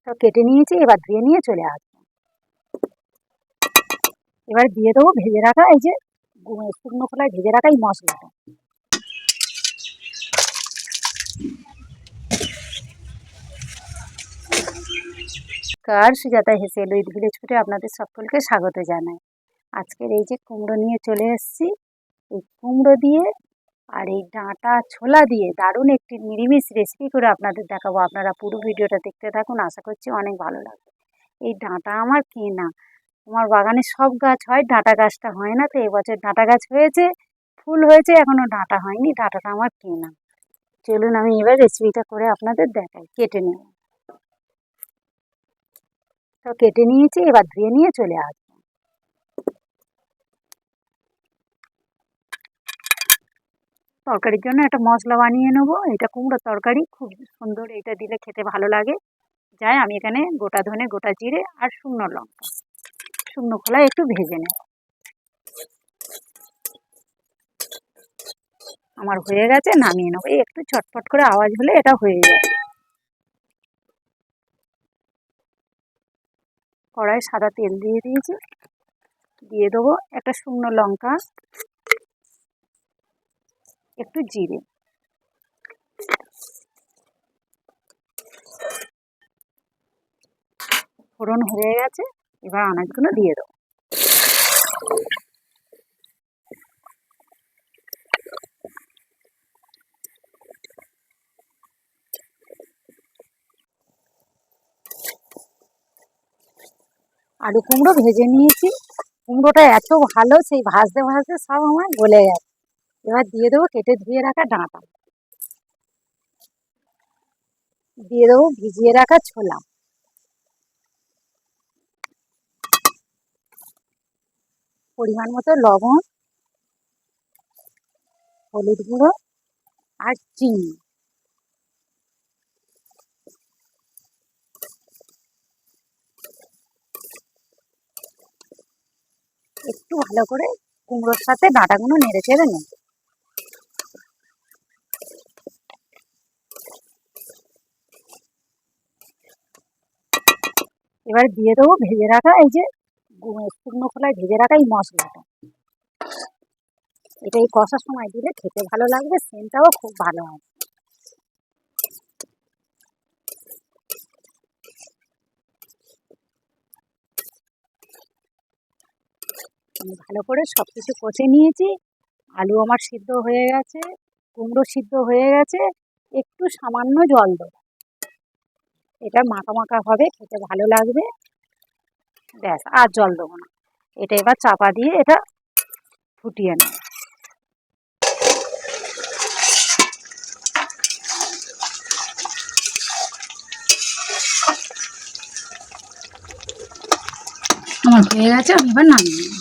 তো কেটে নিয়েছি, এবার ধুয়ে নিয়ে চলে আসবো। এবার দিয়ে দেবো ভেজে রাখা এই যে শুকনো খোলায় ভেজে রাখা এই মশলাটা। কার সুজাতা হেসে লুইট ভিলেজ ফুডে আপনাদের সকলকে স্বাগত জানাই। আজকের এই যে কুমড়ো নিয়ে চলে এসেছি, এই কুমড়ো দিয়ে আর এই ডাঁটা ছোলা দিয়ে দারুণ একটি নিরামিষ রেসিপি করে আপনাদের দেখাবো। আপনারা পুরো ভিডিওটা দেখতে থাকুন, আশা করছি অনেক ভালো লাগবে। এই ডাঁটা আমার কেনা, আমার বাগানে সব গাছ হয়, ডাঁটা গাছটা হয় না। তো এবছর ডাঁটা গাছ হয়েছে, ফুল হয়েছে, এখনো ডাঁটা হয়নি। ডাঁটাটা আমার কেনা। চলুন আমি এবার রেসিপিটা করে আপনাদের দেখাই। কেটে নেব, তো কেটে নিয়েছি, এবার ধুয়ে নিয়ে চলে আসবো। তরকারির জন্য একটা মশলা বানিয়ে নেবো। এটা কুমড়োর তরকারি, খুব সুন্দর, এটা দিলে খেতে ভালো লাগে। যাই আমি এখানে গোটা ধনে, গোটা জিরে আর শুকনো লঙ্কা, শুকনো খোলায় একটু ভেজে নেব। আমার হয়ে গেছে, নামিয়ে নেবো। এই একটু চটপট করে আওয়াজ হলে এটা হয়ে যাবে। কড়াই সাদা তেল দিয়ে দিয়েছি, দিয়ে দেবো একটা শুকনো লঙ্কা, একটু জিরে, ফোড়ন হয়ে গেছে। এবার আনাজগুলো দিয়ে দেবো। আলু কুমড়ো ভেজে নিয়েছি, কুমড়োটা এত ভালো, সেই ভাজতে ভাজতে সব আমার গলে গেছে। এবার দিয়ে দেবো কেটে ধুয়ে রাখা ডাঁটা, দিয়ে দেবো ভিজিয়ে রাখা ছোলা, পরিমাণ মতো লবণ, হলুদ গুঁড়ো আর চিনি। একটু ভালো করে কুমড়োর সাথে ডাঁটাগুলো নেড়ে চেড়ে নেব। এবার দিয়ে দেবো ভেজে রাখা এই যে শুকনো খোলায় ভেজে রাখা এই মশলাটা। এটা এই কষার সময় দিলে খেতে ভালো লাগবে, সেন্টটাও খুব ভালো হবে। আমি ভালো করে সব কিছু কষে নিয়েছি। আলু আমার সিদ্ধ হয়ে গেছে, কুমড়ো সিদ্ধ হয়ে গেছে। একটু সামান্য জল দেবো, এটা মাখা মাখা হবে, খেতে ভালো লাগবে। ব্যাস, আর জল দেবো না। এটা এবার চাপা দিয়ে এটা ফুটিয়ে নেব। আমার হয়ে গেছে, আমি এবার নামিয়ে নেব।